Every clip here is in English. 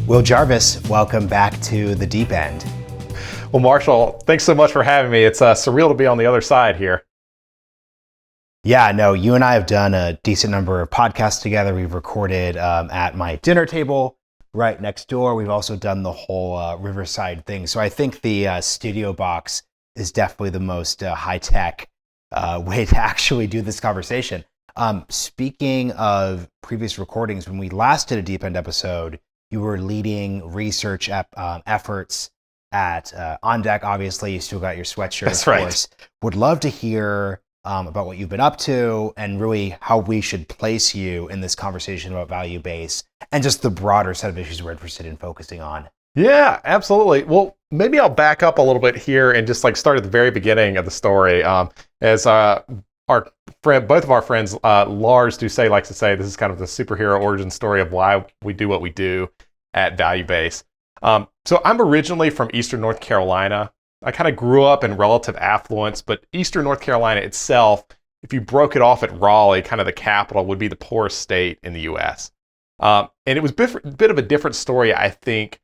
Will Jarvis, welcome back to the deep end. Well, Marshall, thanks so much for having me. It's surreal to be on the other side here. Yeah, no, you and I have done a decent number of podcasts together. We've recorded at my dinner table right next door. We've also done the whole Riverside thing. So I think the studio box is definitely the most high-tech way to actually do this conversation. Speaking of previous recordings, when we last did a Deep End episode, you were leading research efforts at On Deck. Obviously, you still got your sweatshirt. That's of right. course. Would love to hear about what you've been up to and really how we should place you in this conversation about Valuebase and just the broader set of issues we're interested in focusing on. Yeah, absolutely. Well, maybe I'll back up a little bit here and just start at the very beginning of the story. As our friend, both of our friends, Lars Doucet likes to say, this is kind of the superhero origin story of why we do what we do at Valuebase. So I'm originally from Eastern North Carolina. I kind of grew up in relative affluence, but Eastern North Carolina itself, if you broke it off at Raleigh, kind of the capital, would be the poorest state in the U.S. And it was a bit of a different story, I think,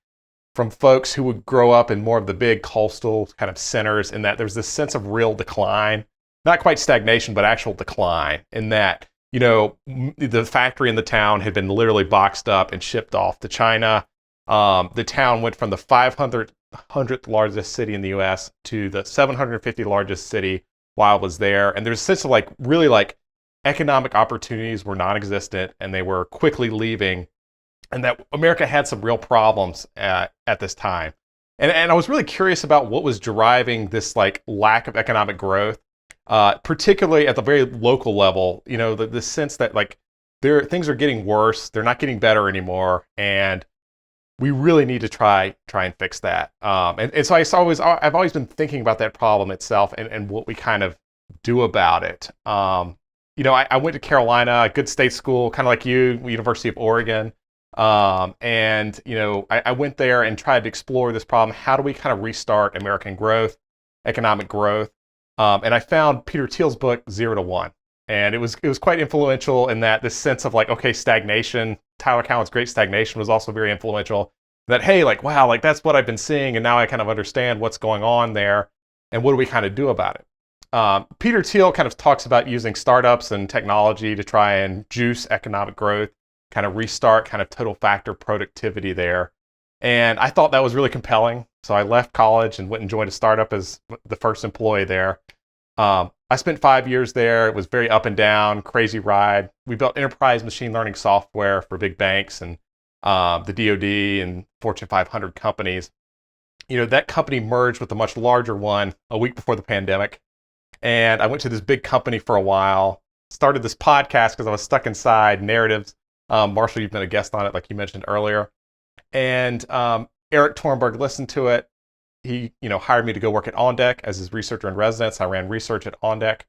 from folks who would grow up in more of the big coastal kind of centers, in that there's this sense of real decline, not quite stagnation, but actual decline, in that, you know, the factory in the town had been literally boxed up and shipped off to China. The town went from the 500th largest city in the U.S. to the 750th largest city while I was there. And there's a sense of really economic opportunities were non-existent and they were quickly leaving, and that America had some real problems at this time. And I was really curious about what was driving this lack of economic growth, particularly at the very local level. You know, the sense that things are getting worse, they're not getting better anymore, and we really need to try and fix that. And so I've always been thinking about that problem itself and what we kind of do about it. You know, I went to Carolina, a good state school, kind of like you, University of Oregon. And, you know, I went there and tried to explore this problem. How do we kind of restart American growth, economic growth? And I found Peter Thiel's book, 0 to 1. And it was quite influential in that this sense of stagnation. Tyler Cowen's Great Stagnation was also very influential. That, hey, wow, that's what I've been seeing, and now I kind of understand what's going on there, and what do we kind of do about it? Peter Thiel kind of talks about using startups and technology to try and juice economic growth, kind of restart kind of total factor productivity there. And I thought that was really compelling. So I left college and went and joined a startup as the first employee there. I spent 5 years there. It was very up and down, crazy ride. We built enterprise machine learning software for big banks and the DoD and Fortune 500 companies. You know, that company merged with a much larger one a week before the pandemic. And I went to this big company for a while, started this podcast because I was stuck inside, Narratives. Marshall, you've been a guest on it, like you mentioned earlier. And Eric Tornberg listened to it. He, hired me to go work at On Deck as his researcher in residence. I ran research at On Deck.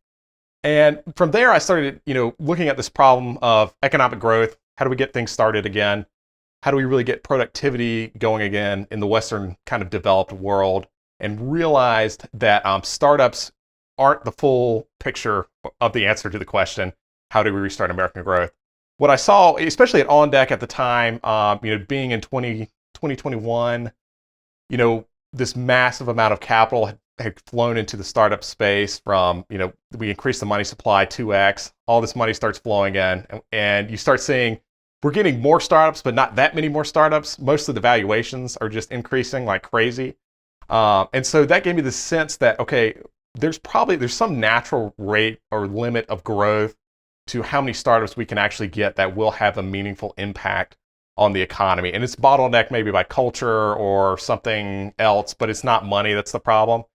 And from there, I started, looking at this problem of economic growth. How do we get things started again? How do we really get productivity going again in the Western kind of developed world? And realized that startups aren't the full picture of the answer to the question, how do we restart American growth? What I saw, especially at On Deck at the time, being in 2021, this massive amount of capital had flown into the startup space from, we increased the money supply 2x, all this money starts flowing in, and you start seeing we're getting more startups, but not that many more startups. Most of the valuations are just increasing like crazy. And so that gave me the sense that, okay, there's some natural rate or limit of growth to how many startups we can actually get that will have a meaningful impact on the economy. And it's bottlenecked maybe by culture or something else, but it's not money that's the problem.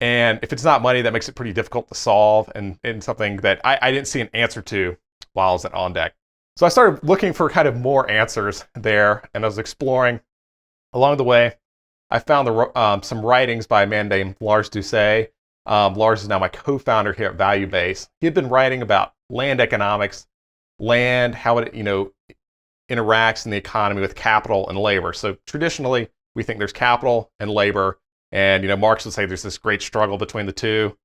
And if it's not money, that makes it pretty difficult to solve, and something that I didn't see an answer to while I was at On Deck. So I started looking for kind of more answers there, and I was exploring. Along the way, I found some writings by a man named Lars Doucet. Lars is now my co-founder here at Valuebase. He had been writing about land economics, land, how it interacts in the economy with capital and labor. So traditionally, we think there's capital and labor, and Marx would say there's this great struggle between the two.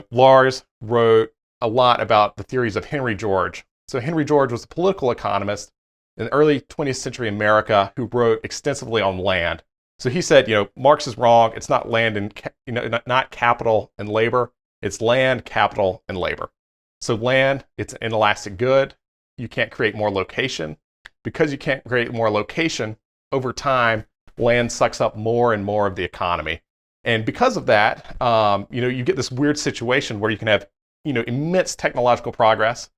Lars wrote a lot about the theories of Henry George. So Henry George was a political economist in early 20th century America who wrote extensively on land. So he said, Marx is wrong. It's not land and not capital and labor. It's land, capital, and labor. So land, it's an inelastic good. You can't create more location. Because you can't create more location, over time, land sucks up more and more of the economy. And because of that, you get this weird situation where you can have, immense technological progress,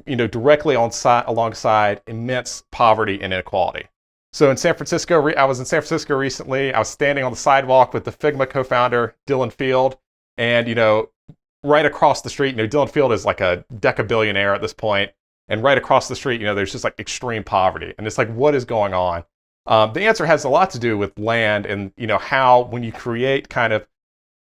directly alongside immense poverty and inequality. So in San Francisco, I was in San Francisco recently. I was standing on the sidewalk with the Figma co-founder, Dylan Field. And, right across the street, Dylan Field is like a decabillionaire at this point. And right across the street, there's just like extreme poverty. And it's like, what is going on? The answer has a lot to do with land and, how when you create kind of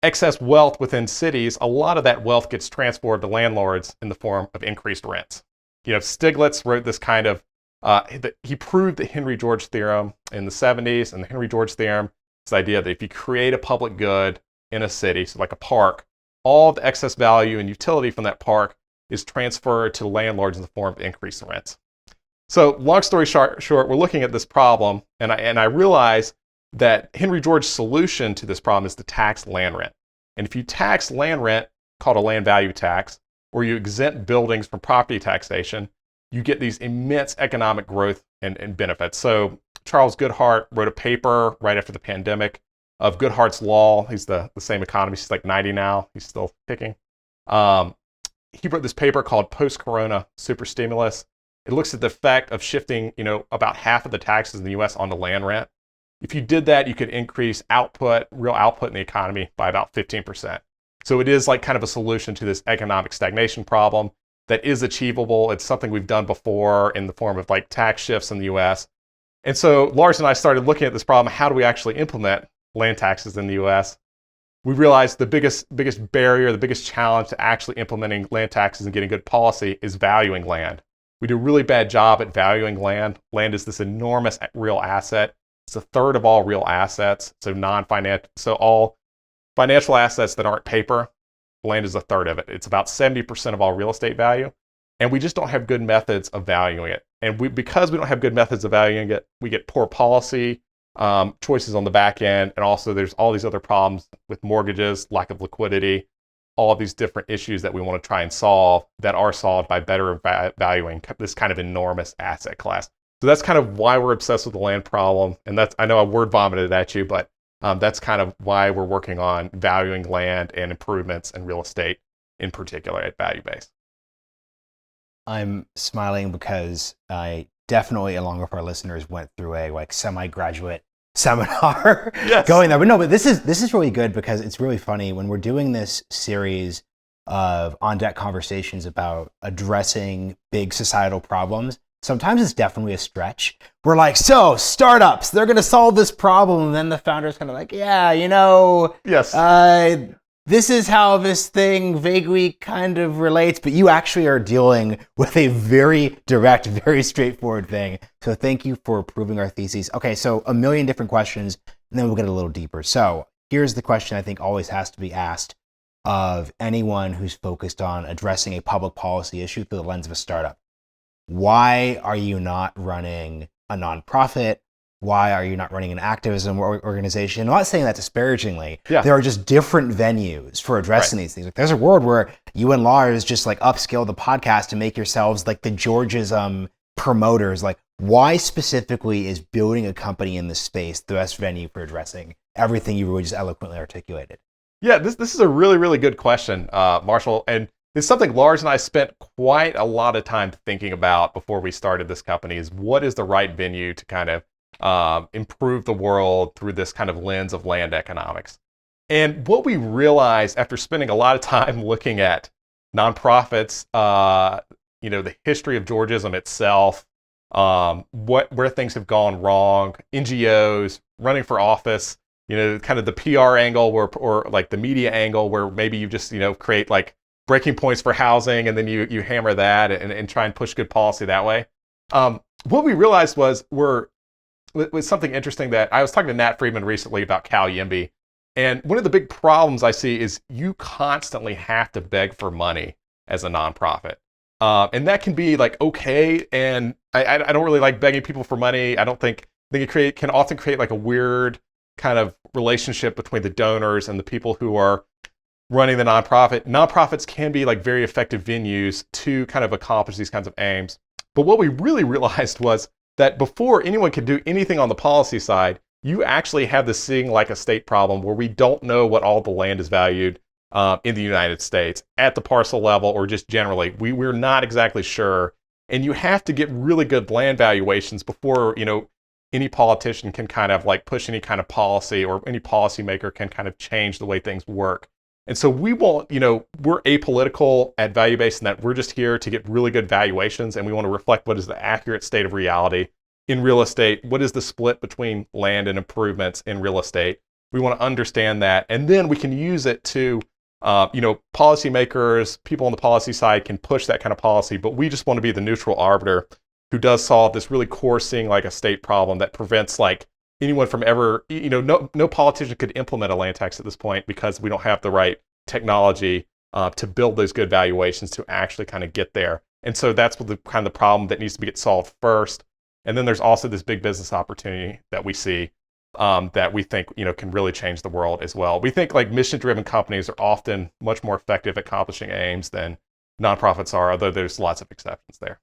excess wealth within cities, a lot of that wealth gets transferred to landlords in the form of increased rents. Stiglitz wrote this kind of, he proved the Henry George theorem in the 70s. And the Henry George theorem is the idea that if you create a public good in a city, so like a park, all the excess value and utility from that park is transferred to landlords in the form of increased rents. So long story short, we're looking at this problem, and I realize that Henry George's solution to this problem is to tax land rent. And if you tax land rent, called a land value tax, or you exempt buildings from property taxation, you get these immense economic growth and benefits. So Charles Goodhart wrote a paper right after the pandemic of Goodhart's law. He's the same economist. He's like 90 now. He's still kicking. He wrote this paper called Post-Corona Super Stimulus. It looks at the effect of shifting, about half of the taxes in the U.S. onto land rent. If you did that, you could increase real output in the economy by about 15%. So it is like kind of a solution to this economic stagnation problem that is achievable. It's something we've done before in the form of like tax shifts in the U.S. And so Lars and I started looking at this problem. How do we actually implement land taxes in the U.S.? We realized the biggest barrier, the biggest challenge to actually implementing land taxes and getting good policy is valuing land. We do a really bad job at valuing land. Land is this enormous real asset. It's a third of all real assets. So all financial assets that aren't paper, land is a third of it. It's about 70% of all real estate value. And we just don't have good methods of valuing it. And because we don't have good methods of valuing it, we get poor policy choices on the back end. And also there's all these other problems with mortgages, lack of liquidity, all of these different issues that we want to try and solve that are solved by better valuing this kind of enormous asset class. So that's kind of why we're obsessed with the land problem. And I know I word vomited at you, but that's kind of why we're working on valuing land and improvements in real estate in particular at Valuebase. I'm smiling because I definitely, along with our listeners, went through a semi-graduate seminar going there. But no, but this is really good because it's really funny when we're doing this series of on-deck conversations about addressing big societal problems. Sometimes it's definitely a stretch. We're like, so startups, they're going to solve this problem. And then the founder's kind of like, yes. This is how this thing vaguely kind of relates, but you actually are dealing with a very direct, very straightforward thing. So thank you for proving our theses. Okay, so a million different questions, and then we'll get a little deeper. So here's the question I think always has to be asked of anyone who's focused on addressing a public policy issue through the lens of a startup. Why are you not running a nonprofit? Why are you not running an activism organization? I'm not saying that disparagingly. Yeah. There are just different venues for addressing these things. Like, there's a world where you and Lars just like upscale the podcast to make yourselves like the Georgism promoters. Like, why specifically is building a company in this space the best venue for addressing everything you really just eloquently articulated? Yeah, this is a really, really good question, Marshall. And it's something Lars and I spent quite a lot of time thinking about before we started this company is what is the right venue to kind of improve the world through this kind of lens of land economics. And what we realized after spending a lot of time looking at nonprofits, the history of Georgism itself, where things have gone wrong, NGOs, running for office, kind of the PR angle or like the media angle where maybe you just, create like breaking points for housing and then you hammer that and try and push good policy that way. What we realized was something interesting that I was talking to Nat Friedman recently about Cal Yimby. And one of the big problems I see is you constantly have to beg for money as a nonprofit. And that can be like okay, and I don't really like begging people for money. I think it can often create like a weird kind of relationship between the donors and the people who are running the nonprofit. Nonprofits can be like very effective venues to kind of accomplish these kinds of aims. But what we really realized was that before anyone could do anything on the policy side, you actually have this seeing like a state problem where we don't know what all the land is valued in the United States at the parcel level or just generally. We're not exactly sure. And you have to get really good land valuations before, any politician can kind of like push any kind of policy, or any policymaker can kind of change the way things work. And so we won't, we're apolitical at Valuebase in that we're just here to get really good valuations, and we want to reflect what is the accurate state of reality in real estate. What is the split between land and improvements in real estate? We want to understand that, and then we can use it to, policymakers, people on the policy side can push that kind of policy, but we just want to be the neutral arbiter who does solve this really core seeing like a state problem that prevents like anyone from ever, no politician could implement a land tax at this point because we don't have the right technology to build those good valuations to actually kind of get there. And so that's what the kind of the problem that needs to get solved first. And then there's also this big business opportunity that we see that we think, can really change the world as well. We think like mission-driven companies are often much more effective at accomplishing aims than nonprofits are, although there's lots of exceptions there.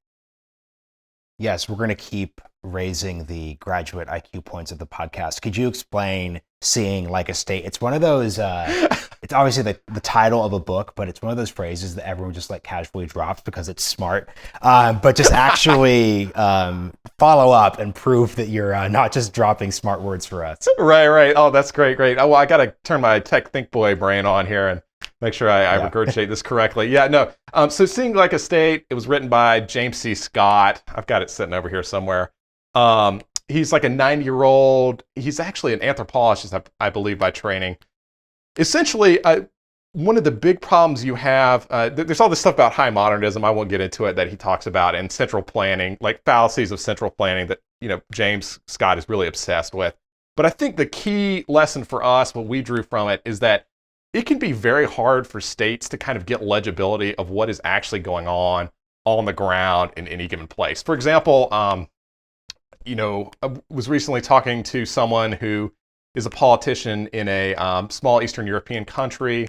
Yes, we're going to keep raising the graduate IQ points of the podcast. Could you explain seeing like a state? It's one of those, it's obviously the title of a book, but it's one of those phrases that everyone just like casually drops because it's smart. But just actually follow up and prove that you're not just dropping smart words for us. Right. Oh, that's great. Oh, well, I got to turn my tech think boy brain on here and make sure I regurgitate this correctly. Yeah, no. So Seeing Like a State, it was written by James C. Scott. I've got it sitting over here somewhere. He's like a 90-year-old. He's actually an anthropologist, I believe, by training. Essentially, one of the big problems you have, there's all this stuff about high modernism. I won't get into it that he talks about, and central planning, like fallacies of central planning that, James Scott is really obsessed with. But I think the key lesson for us, what we drew from it, is that it can be very hard for states to kind of get legibility of what is actually going on the ground in any given place. For example, I was recently talking to someone who is a politician in a small Eastern European country.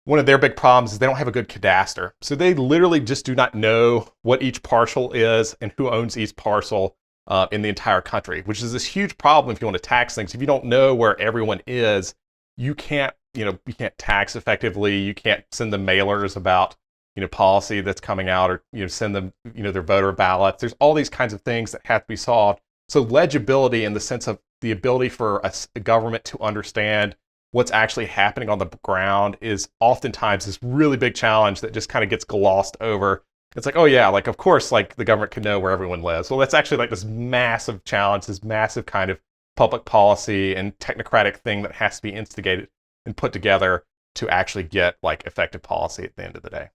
One of their big problems is they don't have a good cadastre. So they literally just do not know what each parcel is and who owns each parcel in the entire country, which is this huge problem if you want to tax things. If you don't know where everyone is, you can't tax effectively. You can't send them mailers about, policy that's coming out, or, send them, their voter ballots. There's all these kinds of things that have to be solved. So legibility in the sense of the ability for a government to understand what's actually happening on the ground is oftentimes this really big challenge that just kind of gets glossed over. It's like, oh yeah, like of course, like the government can know where everyone lives. Well, that's actually like this massive challenge, this massive kind of public policy and technocratic thing that has to be instigated and put together to actually get like effective policy at the end of the day.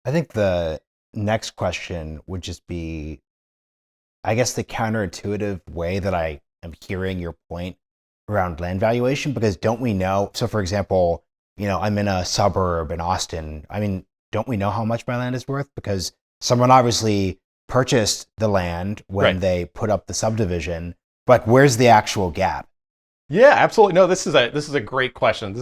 I think the next question would just be, I guess, the counterintuitive way that I am hearing your point around land valuation, because don't we know? So for example, I'm in a suburb in Austin. I mean, don't we know how much my land is worth? Because someone obviously purchased the land when they put up the subdivision, but where's the actual gap? Yeah, absolutely. No, this is a great question.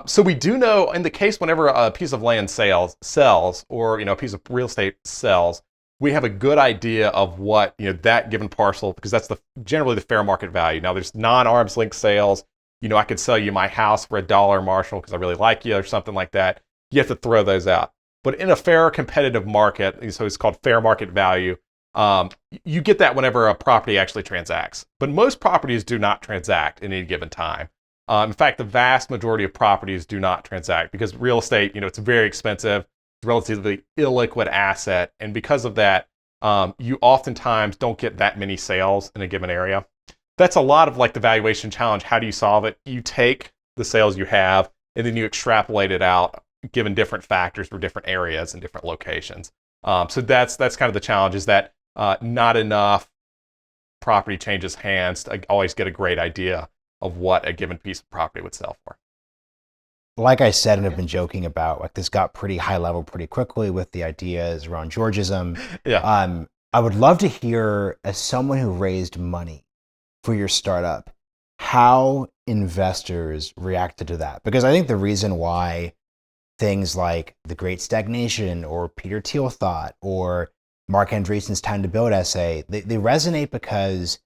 So we do know in the case whenever a piece of land sells, or a piece of real estate sells, we have a good idea of what that given parcel, because that's generally the fair market value. Now there's non-arm's length sales. I could sell you my house for $1, Marshall, because I really like you or something like that. You have to throw those out. But in a fair competitive market, so it's called fair market value, you get that whenever a property actually transacts. But most properties do not transact in any given time. In fact, the vast majority of properties do not transact because real estate, it's very expensive, it's a relatively illiquid asset. And because of that, you oftentimes don't get that many sales in a given area. That's a lot of like the valuation challenge. How do you solve it? You take the sales you have and then you extrapolate it out given different factors for different areas and different locations. So that's kind of the challenge, is that not enough property changes hands to always get a great idea of what a given piece of property would sell for. like I said, and have been joking about, like this got pretty high level pretty quickly with the ideas around Georgism. Yeah. I would love to hear, as someone who raised money for your startup, how investors reacted to that. Because I think the reason why things like The Great Stagnation or Peter Thiel Thought or Mark Andreessen's Time to Build essay, they resonate because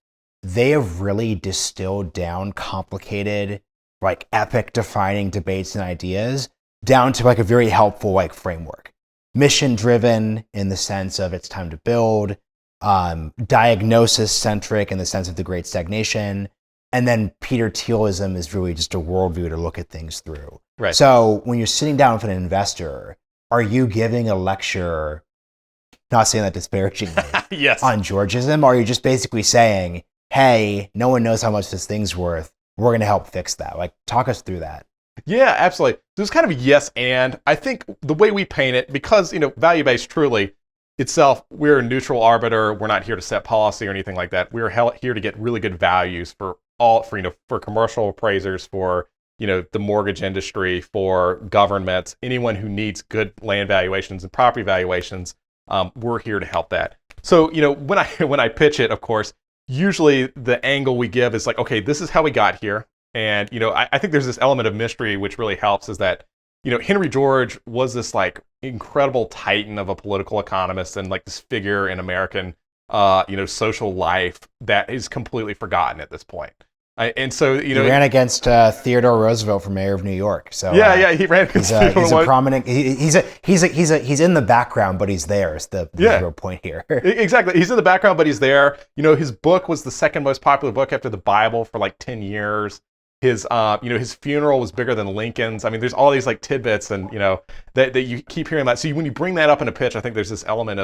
they have really distilled down complicated, like epic defining debates and ideas down to like a very helpful like framework. Mission driven in the sense of it's time to build, diagnosis centric in the sense of The Great Stagnation, and then Peter Thielism is really just a worldview to look at things through. Right. So when you're sitting down with an investor, are you giving a lecture, not saying that disparagingly, Yes. on Georgism? Or are you just basically saying, hey, no one knows how much this thing's worth. We're going to help fix that. Like, talk us through that. Yeah, absolutely. So it's kind of a yes and. I think the way we paint it, because, Valuebase truly itself, we're a neutral arbiter. We're not here to set policy or anything like that. We're here to get really good values for commercial appraisers, for, the mortgage industry, for governments, anyone who needs good land valuations and property valuations. We're here to help that. So, when I pitch it, of course, usually the angle we give is like, okay, this is how we got here. And, I think there's this element of mystery which really helps, is that, Henry George was this like incredible titan of a political economist and like this figure in American, social life that is completely forgotten at this point. And so, he ran against Theodore Roosevelt for mayor of New York. So yeah, he ran against. He's a prominent. He's in the background, but he's there. Is the real point here? Exactly, he's in the background, but he's there. His book was the second most popular book after the Bible for like 10 years. His his funeral was bigger than Lincoln's. I mean, there's all these like tidbits, and that you keep hearing about. So when you bring that up in a pitch, I think there's this element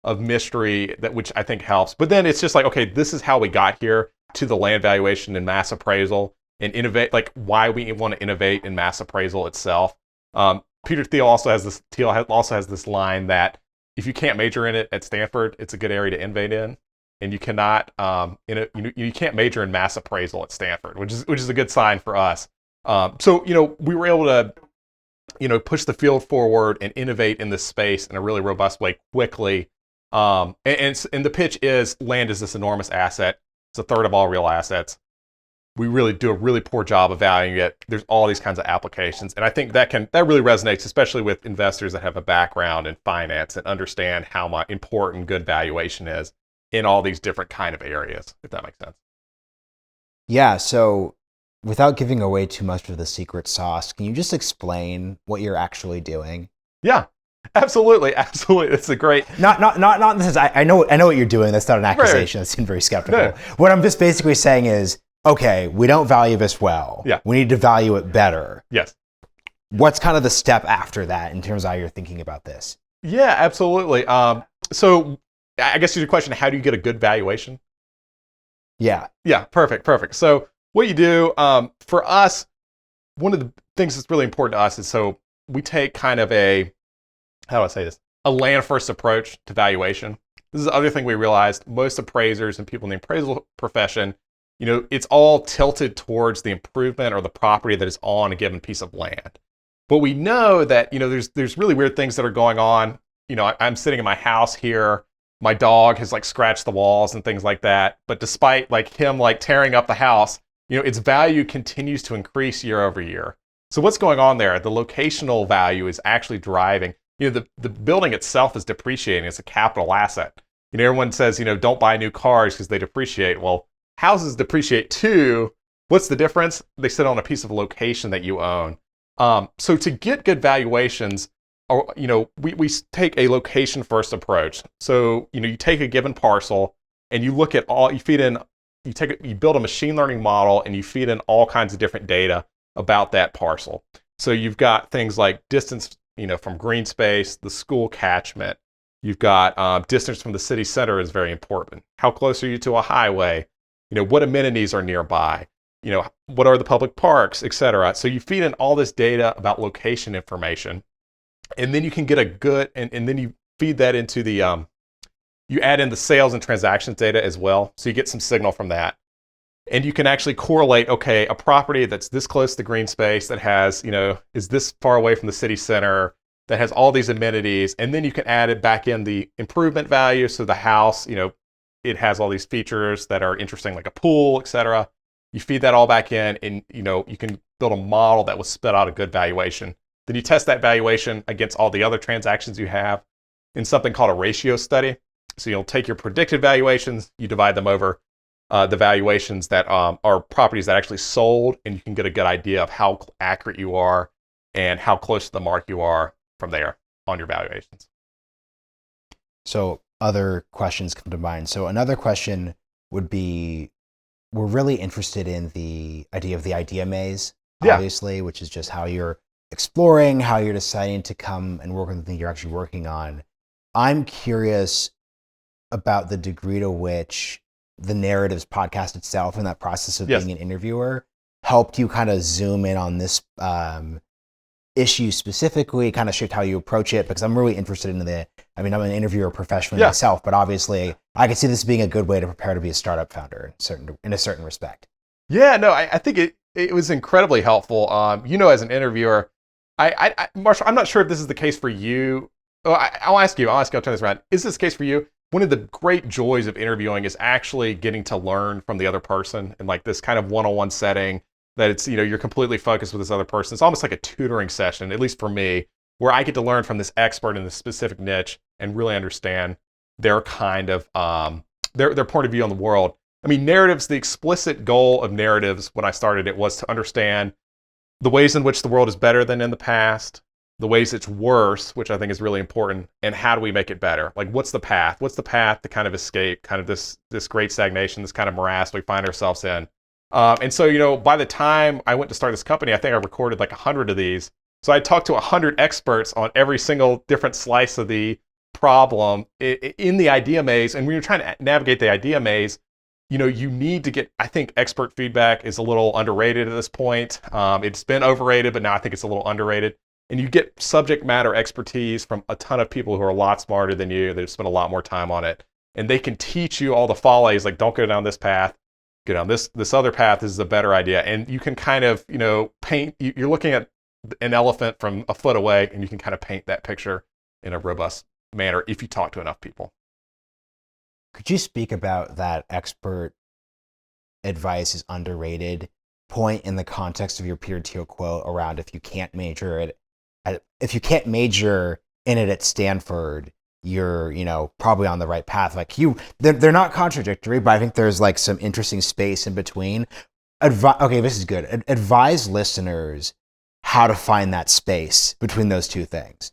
of mystery which I think helps. But then it's just like, okay, this is how we got here to the land valuation and mass appraisal, and innovate, like why we want to innovate in mass appraisal itself. Peter Thiel also has this line that if you can't major in it at Stanford, it's a good area to innovate in, and you cannot you can't major in mass appraisal at Stanford, which is a good sign for us. So we were able to push the field forward and innovate in this space in a really robust way quickly. And the pitch is, land is this enormous asset. It's a third of all real assets. We really do a really poor job of valuing it. There's all these kinds of applications. And I think that really resonates, especially with investors that have a background in finance and understand how important good valuation is in all these different kind of areas, if that makes sense. Yeah, so without giving away too much of the secret sauce, can you just explain what you're actually doing? Yeah. Absolutely. It's a great. Not this is. I know what you're doing. That's not an accusation. Right. That seemed very skeptical. No. What I'm just basically saying is, okay, we don't value this well. Yeah. We need to value it better. Yes. What's kind of the step after that in terms of how you're thinking about this? Yeah, absolutely. So I guess your question: how do you get a good valuation? Yeah. Yeah. Perfect. So what you do for us, one of the things that's really important to us is, so we take kind of how do I say this? A land-first approach to valuation. This is the other thing we realized. Most appraisers and people in the appraisal profession, it's all tilted towards the improvement or the property that is on a given piece of land. But we know that, there's really weird things that are going on. I'm sitting in my house here. My dog has like scratched the walls and things like that. But despite like him like tearing up the house, its value continues to increase year over year. So what's going on there? The locational value is actually driving. The building itself is depreciating. It's a capital asset. Everyone says, don't buy new cars because they depreciate. Well, houses depreciate too. What's the difference? They sit on a piece of location that you own. So to get good valuations, we take a location first approach. So, you take a given parcel and you look at you build a machine learning model and you feed in all kinds of different data about that parcel. So you've got things like distance, from green space, the school catchment. You've got distance from the city center is very important. How close are you to a highway? What amenities are nearby? What are the public parks, et cetera. So you feed in all this data about location information, and then you can get a good, and then you feed that into the, you add in the sales and transactions data as well. So you get some signal from that. And you can actually correlate, okay, a property that's this close to green space, that has, is this far away from the city center, that has all these amenities, and then you can add it back in the improvement value. So the house, it has all these features that are interesting, like a pool, etc. You feed that all back in, and you can build a model that will spit out a good valuation. Then you test that valuation against all the other transactions you have in something called a ratio study. So you'll take your predicted valuations, you divide them over the valuations that are properties that actually sold, and you can get a good idea of how accurate you are and how close to the mark you are from there on your valuations. So other questions come to mind. So another question would be, we're really interested in the idea of the idea maze, obviously, which is just how you're exploring, how you're deciding to come and work on the thing you're actually working on. I'm curious about the degree to which the Narratives podcast itself and that process of being an interviewer helped you kind of zoom in on this issue specifically, kind of shaped how you approach it, because I'm really interested in I'm an interviewer professionally myself, but obviously I could see this being a good way to prepare to be a startup founder in a certain respect. Yeah, no, I think it was incredibly helpful. As an interviewer, Marshall, I'm not sure if this is the case for you. I'll ask you, I'll turn this around. Is this the case for you? One of the great joys of interviewing is actually getting to learn from the other person in like this kind of one-on-one setting, that it's, you're completely focused with this other person. It's almost like a tutoring session, at least for me, where I get to learn from this expert in this specific niche and really understand their kind of, their point of view on the world. I mean, narratives, the explicit goal of narratives when I started it was to understand the ways in which the world is better than in the past, the ways it's worse, which I think is really important, and how do we make it better? Like, what's the path? What's the path to kind of escape kind of this great stagnation, this kind of morass we find ourselves in? And so, by the time I went to start this company, I think I recorded like 100 of these. So I talked to 100 experts on every single different slice of the problem in the idea maze. And when you're trying to navigate the idea maze, you need to get, I think expert feedback is a little underrated at this point. It's been overrated, but now I think it's a little underrated. And you get subject matter expertise from a ton of people who are a lot smarter than you. They've spent a lot more time on it. And they can teach you all the follies, like don't go down this path, go down this other path. This is a better idea. And you can kind of, paint, you're looking at an elephant from a foot away, and you can kind of paint that picture in a robust manner if you talk to enough people. Could you speak about that expert advice is underrated point in the context of your peer-to-peer quote around if you can't major in it at Stanford, you're probably on the right path. Like they're not contradictory, but I think there's like some interesting space in between. Okay, this is good. Advise listeners how to find that space between those two things.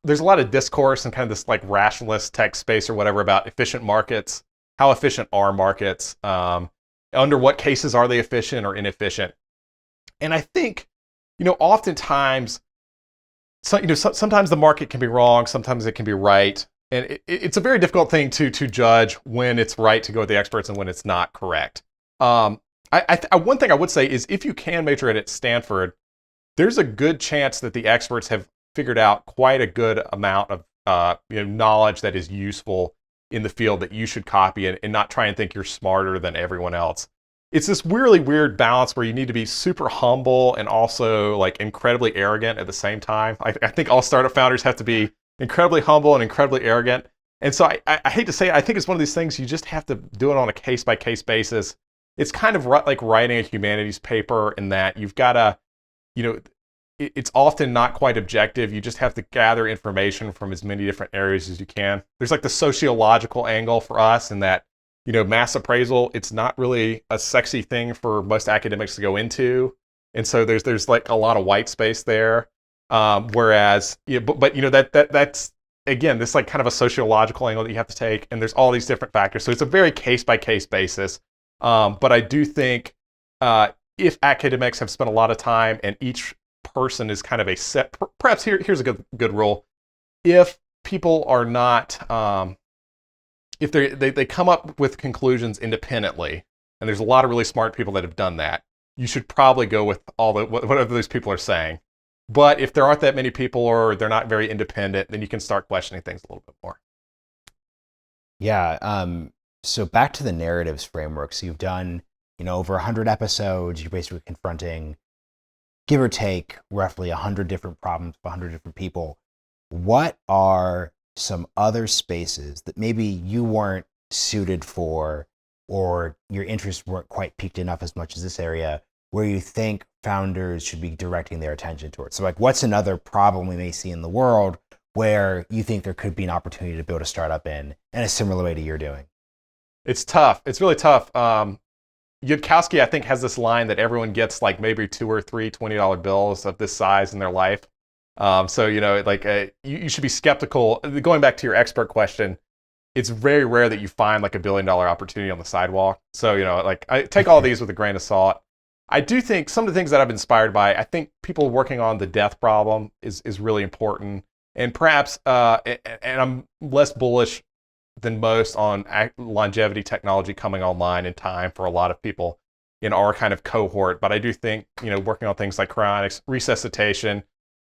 There's a lot of discourse and kind of this like rationalist tech space or whatever about efficient markets. How efficient are markets? Under what cases are they efficient or inefficient? And I think, oftentimes, sometimes the market can be wrong, sometimes it can be right. And it's a very difficult thing to judge when it's right to go with the experts and when it's not correct. One thing I would say is if you can major it at Stanford, there's a good chance that the experts have figured out quite a good amount of knowledge that is useful in the field that you should copy and not try and think you're smarter than everyone else. It's this really weird balance where you need to be super humble and also like incredibly arrogant at the same time. I think all startup founders have to be incredibly humble and incredibly arrogant. And so I hate to say it, I think it's one of these things you just have to do it on a case-by-case basis. It's kind of like writing a humanities paper in that you've got to, it's often not quite objective. You just have to gather information from as many different areas as you can. There's like the sociological angle for us in that, mass appraisal, it's not really a sexy thing for most academics to go into. And so there's like a lot of white space there. Whereas, that's, again, this like kind of a sociological angle that you have to take. And there's all these different factors. So it's a very case-by-case basis. But I do think if academics have spent a lot of time and each person is kind of a set, perhaps here's a good rule. If people are not, if they come up with conclusions independently, and there's a lot of really smart people that have done that, you should probably go with whatever those people are saying. But if there aren't that many people or they're not very independent, then you can start questioning things a little bit more. Yeah. So back to the narratives framework. So you've done, over 100 episodes. You're basically confronting, give or take, roughly 100 different problems, 100 different people. What are some other spaces that maybe you weren't suited for, or your interests weren't quite peaked enough as much as this area, where you think founders should be directing their attention towards? So like, what's another problem we may see in the world where you think there could be an opportunity to build a startup in a similar way to you're doing? It's tough. It's really tough. Yudkowsky, I think, has this line that everyone gets like maybe 2 or 3 $20 bills of this size in their life. So, you should be skeptical. Going back to your expert question, it's very rare that you find like $1 billion opportunity on the sidewalk. So, I take all these with a grain of salt. I do think some of the things that I've been inspired by, I think people working on the death problem is really important. And perhaps, and I'm less bullish than most on longevity technology coming online in time for a lot of people in our kind of cohort. But I do think, working on things like cryonics, resuscitation,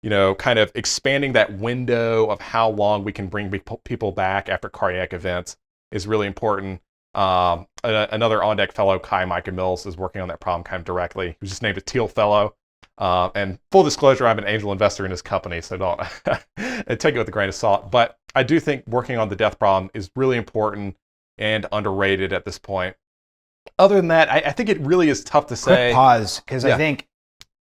kind of expanding that window of how long we can bring people back after cardiac events is really important. Another on-deck fellow, Kai Micah Mills, is working on that problem kind of directly. He was just named a Teal Fellow. And full disclosure, I'm an angel investor in his company, so don't take it with a grain of salt. But I do think working on the death problem is really important and underrated at this point. Other than that, I think it really is tough to say. Quick pause, because I think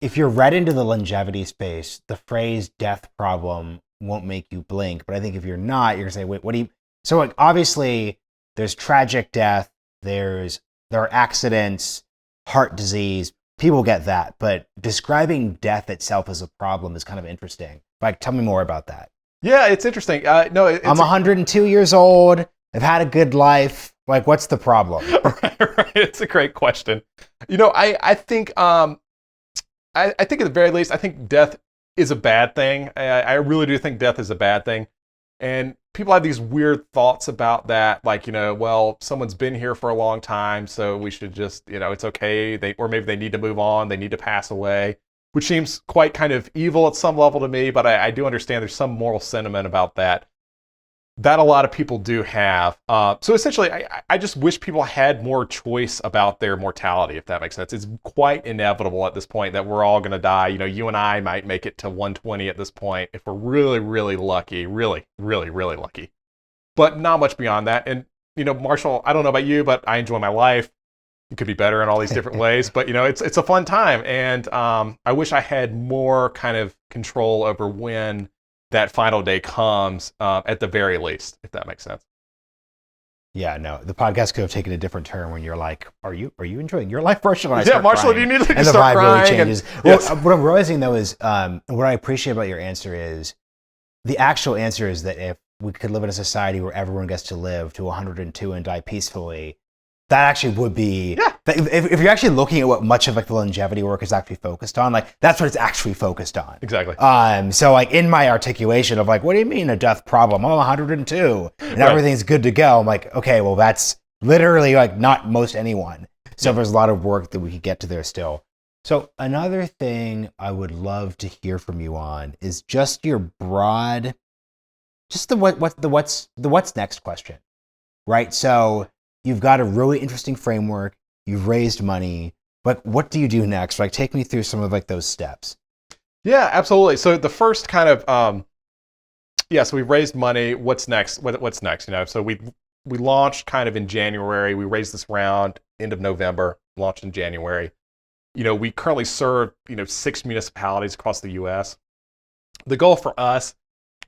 if you're read into the longevity space, the phrase death problem won't make you blink. But I think if you're not, you're going to say, wait, what do you... So like, obviously, there's tragic death, there are accidents, heart disease. People get that, but describing death itself as a problem is kind of interesting. Like, tell me more about that. Yeah, it's interesting. I'm 102 years old. I've had a good life. Like, what's the problem? Right. It's a great question. I think I think at the very least, I think death is a bad thing. I really do think death is a bad thing. And people have these weird thoughts about that, like, well, someone's been here for a long time, so we should just, it's okay. Or maybe they need to move on, they need to pass away, which seems quite kind of evil at some level to me, but I do understand there's some moral sentiment about that a lot of people do have. So essentially, I just wish people had more choice about their mortality, if that makes sense. It's quite inevitable at this point that we're all going to die. You and I might make it to 120 at this point if we're really, really lucky, really, really, really lucky. But not much beyond that. And, Marshall, I don't know about you, but I enjoy my life. It could be better in all these different ways, but it's a fun time. And I wish I had more kind of control over when that final day comes, at the very least, if that makes sense. Yeah, no, the podcast could have taken a different turn when you're like, are you enjoying your life, Marshall? Yeah, Marshall, do you need to and start the vibe crying? really changes. Yes. What I'm realizing though is, what I appreciate about your answer is, the actual answer is that if we could live in a society where everyone gets to live to 102 and die peacefully, that actually would be, if you're actually looking at what much of like the longevity work is actually focused on, like that's what it's actually focused on. Exactly. So like in my articulation of like, what do you mean a death problem? I'm 102 and everything's good to go. I'm like, okay, well that's literally like not most anyone. So there's a lot of work that we could get to there still. So another thing I would love to hear from you on is just your broad, just the what's next question, right? So you've got a really interesting framework. You've raised money, but what do you do next? Like, take me through some of like those steps. Yeah, absolutely. So the first kind of, so we've raised money. What's next? What's next? So we launched kind of in January. We raised this round end of November. Launched in January. We currently serve 6 municipalities across the U.S. The goal for us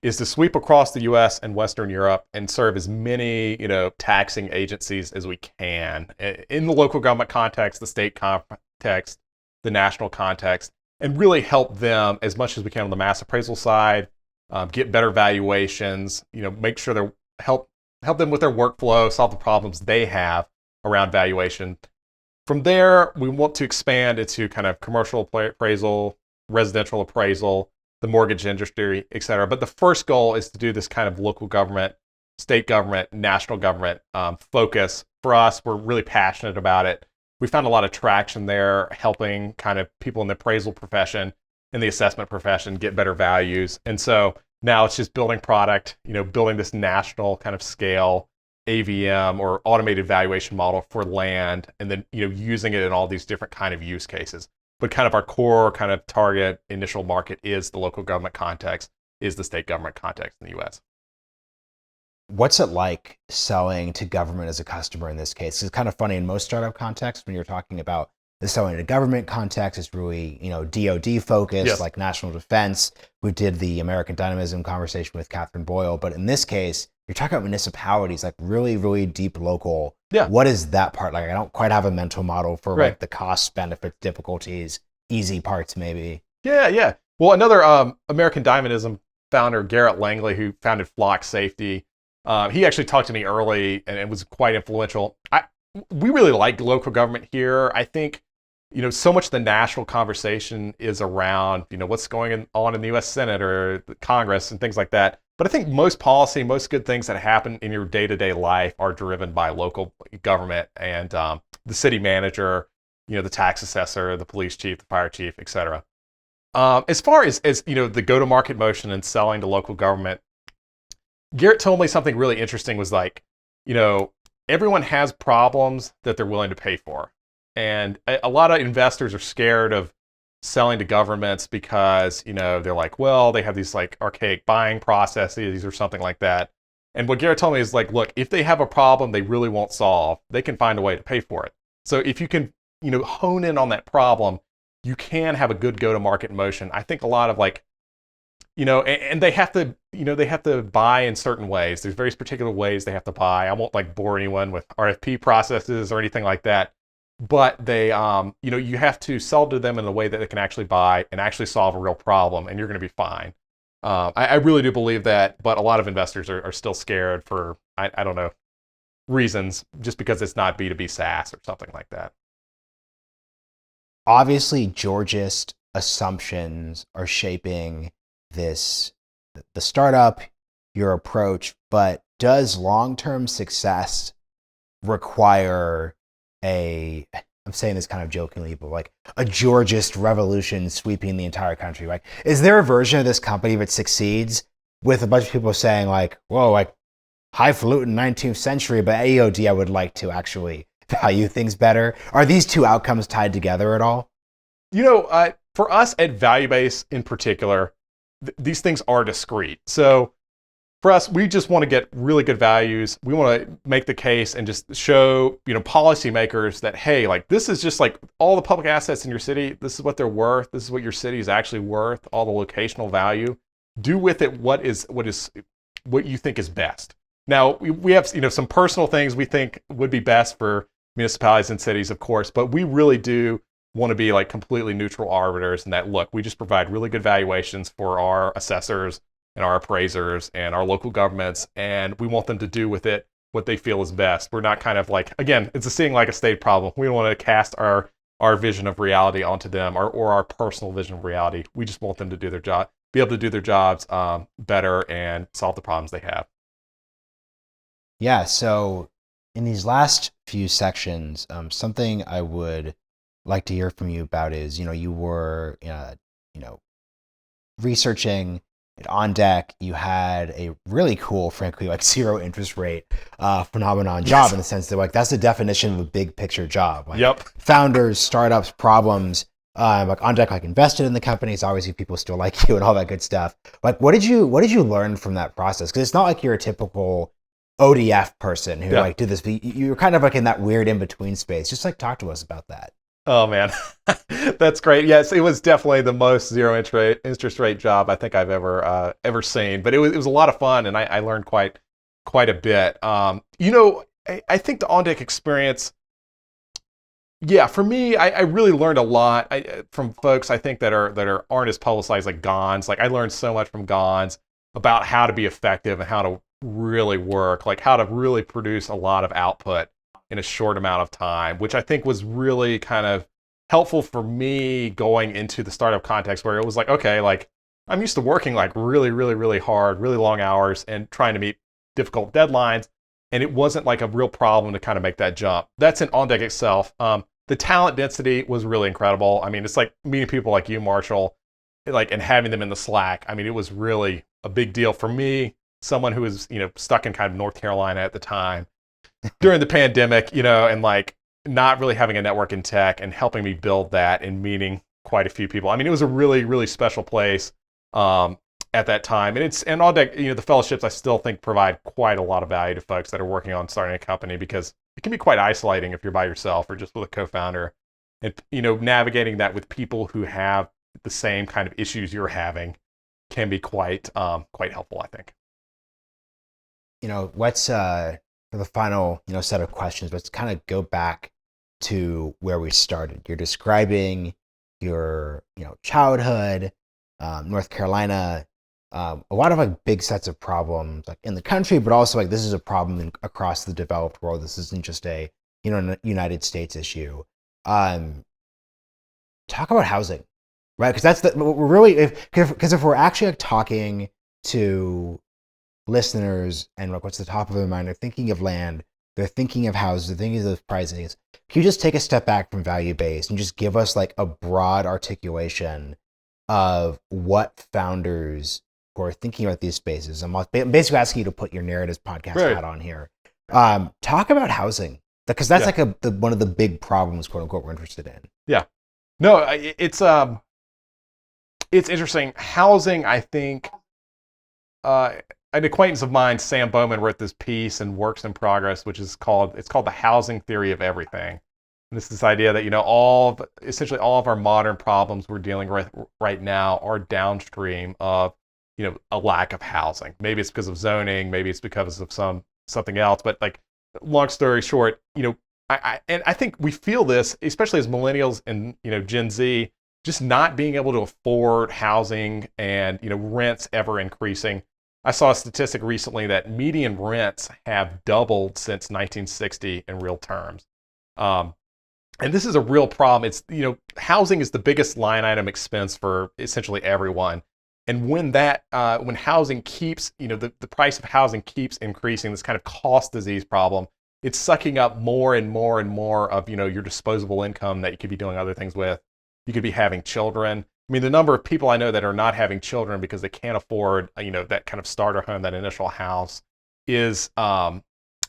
is to sweep across the U.S. and Western Europe and serve as many, taxing agencies as we can in the local government context, the state context, the national context, and really help them as much as we can on the mass appraisal side, get better valuations, make sure they help them with their workflow, solve the problems they have around valuation. From there, we want to expand into kind of commercial appraisal, residential appraisal, the mortgage industry, et cetera. But the first goal is to do this kind of local government, state government, national government focus. For us, we're really passionate about it. We found a lot of traction there, helping kind of people in the appraisal profession and the assessment profession get better values. And so now it's just building product, building this national kind of scale AVM or automated valuation model for land, and then using it in all these different kind of use cases. But kind of our core kind of target initial market is the local government context, is the state government context in the U.S. What's it like selling to government as a customer in this case? It's kind of funny in most startup contexts when you're talking about the selling to government context, it's really, DoD focused, Yes. like national defense. We did the American Dynamism conversation with Catherine Boyle, but in this case, you're talking about municipalities, like really, really deep local. Yeah. What is that part like? I don't quite have a mental model for Right. like the costs, benefits, difficulties, easy parts maybe. Yeah. Well, another American Dynamism founder, Garrett Langley, who founded Flock Safety, he actually talked to me early, and it was quite influential. We really like local government here. I think, so much of the national conversation is around, what's going on in the U.S. Senate or the Congress and things like that. But I think most policy, most good things that happen in your day-to-day life are driven by local government and the city manager, the tax assessor, the police chief, the fire chief, et cetera. As far as the go-to-market motion and selling to local government, Garrett told me something really interesting was like, everyone has problems that they're willing to pay for. And a lot of investors are scared of selling to governments because, they're like, well, they have these like archaic buying processes or something like that. And what Garrett told me is like, look, if they have a problem they really won't solve, they can find a way to pay for it. So if you can, hone in on that problem, you can have a good go-to-market motion. I think a lot of like, and they have to, they have to buy in certain ways. There's very particular ways they have to buy. I won't like bore anyone with RFP processes or anything like that. But they, you have to sell to them in a way that they can actually buy and actually solve a real problem, and you're going to be fine. I really do believe that, but a lot of investors are still scared for, I don't know, reasons, just because it's not B2B SaaS or something like that. Obviously, Georgist assumptions are shaping the startup, your approach, but does long-term success require I'm saying this kind of jokingly, but like a Georgist revolution sweeping the entire country? Like, is there a version of this company that succeeds with a bunch of people saying like, whoa, like highfalutin 19th century, but AOD, I would like to actually value things better? Are these two outcomes tied together at all? For us at Valuebase in particular, these things are discrete. So for us, we just want to get really good values. We want to make the case and just show, policymakers that, hey, like this is just like all the public assets in your city. This is what they're worth. This is what your city is actually worth. All the locational value. Do with it what you think is best. Now we have some personal things we think would be best for municipalities and cities, of course, but we really do want to be like completely neutral arbiters. And that, look, we just provide really good valuations for our assessors and our appraisers and our local governments, and we want them to do with it what they feel is best. We're not kind of like, again, it's a seeing like a state problem. We don't want to cast our vision of reality onto them or our personal vision of reality. We just want them to do their job, be able to do their jobs better and solve the problems they have. Yeah, so in these last few sections, something I would like to hear from you about is, you were, researching on deck. You had a really cool, frankly, like zero interest rate phenomenon job. Yes. In the sense that like that's the definition of a big picture job. Like, yep. Founders, startups, problems. Like on deck, like invested in the companies. Obviously, people still like you and all that good stuff. Like, what did you learn from that process? Because it's not like you're a typical ODF person who like did this. You're kind of like in that weird in between space. Just like talk to us about that. Oh man, that's great. Yes, it was definitely the most zero interest rate job I think I've ever seen. But it was a lot of fun, and I learned quite a bit. I think the on deck experience. Yeah, for me, I really learned a lot from folks I think that aren't as publicized, like Gons. Like I learned so much from Gons about how to be effective and how to really work, like how to really produce a lot of output in a short amount of time, which I think was really kind of helpful for me going into the startup context, where it was like, okay, like I'm used to working like really, really, really hard, really long hours and trying to meet difficult deadlines. And it wasn't like a real problem to kind of make that jump. That's in OnDeck itself. The talent density was really incredible. I mean, it's like meeting people like you, Marshall, like, and having them in the Slack. I mean, it was really a big deal for me, someone who was, stuck in kind of North Carolina at the time. during the pandemic, and like not really having a network in tech and helping me build that and meeting quite a few people. I mean, it was a really, really special place at that time. And all that, the fellowships I still think provide quite a lot of value to folks that are working on starting a company, because it can be quite isolating if you're by yourself or just with a co-founder. And, navigating that with people who have the same kind of issues you're having can be quite helpful, I think. What's for the final, set of questions, let's kind of go back to where we started. You're describing your, childhood, North Carolina, a lot of like big sets of problems like in the country, but also like this is a problem across the developed world. This isn't just a, United States issue. Talk about housing, right? Because that's we're really, because if we're actually like talking to listeners and like what's the top of their mind, they're thinking of land, they're thinking of houses, they're thinking of those pricings. Can you just take a step back from value-based and just give us like a broad articulation of what founders who are thinking about these spaces? I'm basically asking you to put your Narratives podcast hat on here. Talk about housing, because that's like one of the big problems, quote unquote, we're interested in. Yeah. No, it's interesting. Housing, I think, an acquaintance of mine, Sam Bowman, wrote this piece in Works in Progress, which is called The Housing Theory of Everything. And it's this idea that, essentially all of our modern problems we're dealing with right now are downstream of, a lack of housing. Maybe it's because of zoning, maybe it's because of something else. But like, long story short, I think we feel this, especially as millennials and, Gen Z, just not being able to afford housing and, rents ever increasing. I saw a statistic recently that median rents have doubled since 1960 in real terms. And this is a real problem. It's, housing is the biggest line item expense for essentially everyone. And when housing keeps, the price of housing keeps increasing, this kind of cost disease problem, it's sucking up more and more and more of, your disposable income that you could be doing other things with. You could be having children. I mean, the number of people I know that are not having children because they can't afford, that kind of starter home, that initial house, is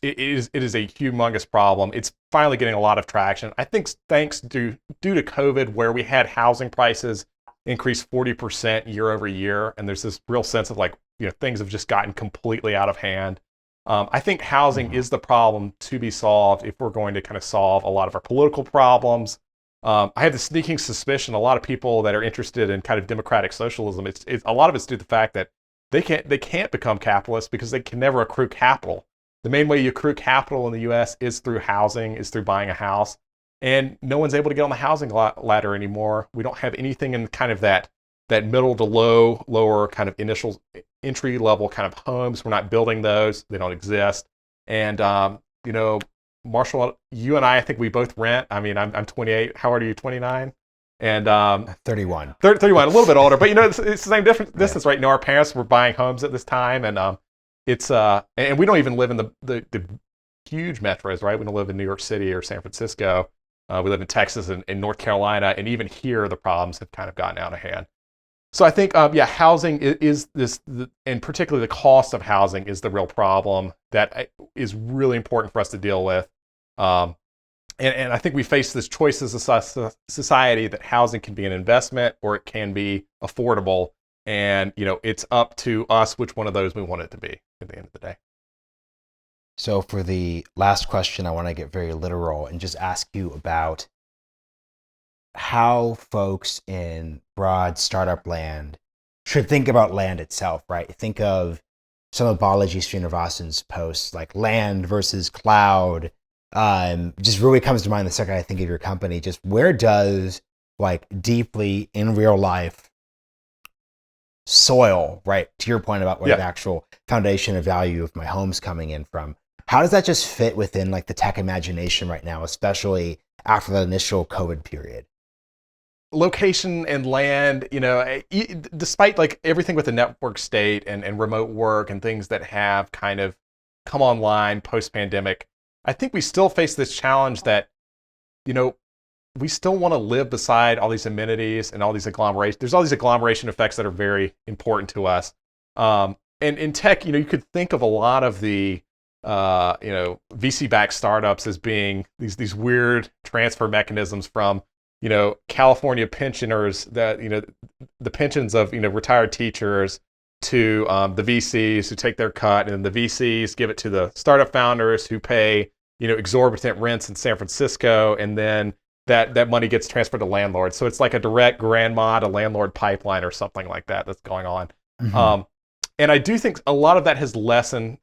it is a humongous problem. It's finally getting a lot of traction. I think thanks due to COVID, where we had housing prices increase 40% year over year, and there's this real sense of like, things have just gotten completely out of hand. I think housing is the problem to be solved if we're going to kind of solve a lot of our political problems. I have the sneaking suspicion a lot of people that are interested in kind of democratic socialism, it's a lot of it's due to the fact that they can't become capitalists because they can never accrue capital. The main way you accrue capital in the U.S. is through housing, is through buying a house, and no one's able to get on the housing ladder anymore. We don't have anything in kind of that middle to lower kind of initial entry level kind of homes. We're not building those; they don't exist. And Marshall, you and I think we both rent. I mean, I'm 28. How old are you? 29? And 31. 31, a little bit older, but it's the same distance, right? Our parents were buying homes at this time, and it's and we don't even live in the huge metros, right? We don't live in New York City or San Francisco. We live in Texas and North Carolina, and even here the problems have kind of gotten out of hand. So I think, housing is this, and particularly the cost of housing is the real problem that is really important for us to deal with. And I think we face this choice as a society that housing can be an investment or it can be affordable. And, it's up to us which one of those we want it to be at the end of the day. So for the last question, I want to get very literal and just ask you about how folks in broad startup land should think about land itself, right? Think of some of Balaji Srinivasan's posts, like land versus cloud. Just really comes to mind the second I think of your company. Just where does like deeply in real life soil, right? To your point about where the actual foundation of value of my home's coming in from. How does that just fit within like the tech imagination right now, especially after the initial COVID period? Location and land, despite like everything with the network state and remote work and things that have kind of come online post-pandemic, I think we still face this challenge that, we still want to live beside all these amenities and all these agglomerations. There's all these agglomeration effects that are very important to us. And in tech, you could think of a lot of the VC-backed startups as being these weird transfer mechanisms from California pensioners, that the pensions of retired teachers, to the VCs who take their cut, and the VCs give it to the startup founders who pay exorbitant rents in San Francisco, and then that money gets transferred to landlords. So it's like a direct grandma to landlord pipeline or something like that that's going on. Mhm. And I do think a lot of that has lessened,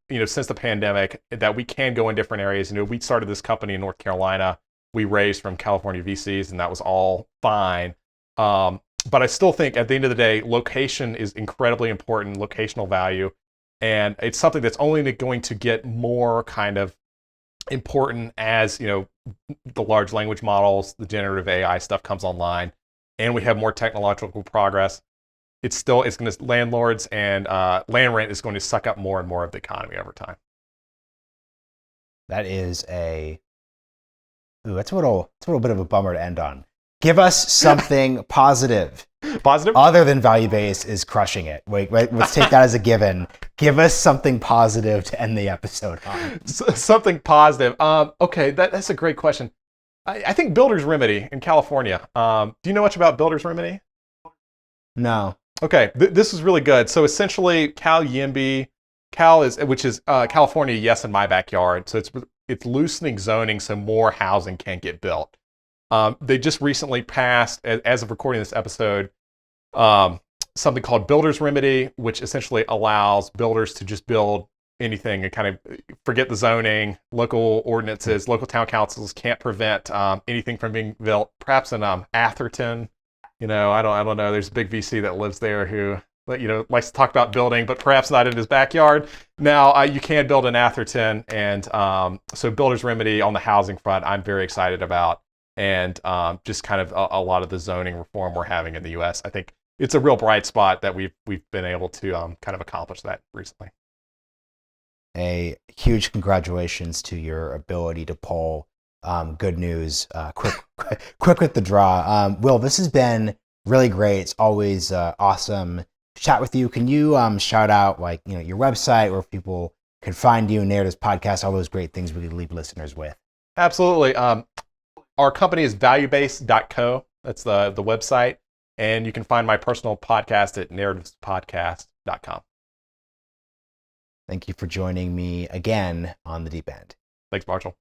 since the pandemic, that we can go in different areas. We started this company in North Carolina. We raised from California VCs, and that was all fine. But I still think at the end of the day, location is incredibly important, locational value. And it's something that's only going to get more kind of important as, the large language models, the generative AI stuff comes online, and we have more technological progress. It's going to, landlords and land rent is going to suck up more and more of the economy over time. That is that's a little bit of a bummer to end on. Give us something positive. Positive? Other than Valuebase is crushing it. Wait, let's take that as a given. Give us something positive to end the episode on. Something positive. Okay, that's a great question. I think Builder's Remedy in California. Do you know much about Builder's Remedy? No. Okay, this is really good. So essentially, Cal, which is California, yes, in my backyard. So it's loosening zoning so more housing can get built. They just recently passed, as of recording this episode, something called Builder's Remedy, which essentially allows builders to just build anything and kind of forget the zoning. Local ordinances, local town councils can't prevent anything from being built. Perhaps in Atherton, I don't know. There's a big VC that lives there who likes to talk about building, but perhaps not in his backyard. Now you can build in Atherton, and so Builder's Remedy on the housing front, I'm very excited about. And just kind of a lot of the zoning reform we're having in the U.S. I think it's a real bright spot that we've been able to kind of accomplish that recently. A huge congratulations to your ability to pull good news quick with the draw. Will, this has been really great. It's always awesome to chat with you. Can you shout out your website where people can find you, narratives podcast, all those great things we could leave listeners with? Absolutely. Our company is valuebase.co. That's the website. And you can find my personal podcast at narrativespodcast.com. Thank you for joining me again on The Deep End. Thanks, Marshall.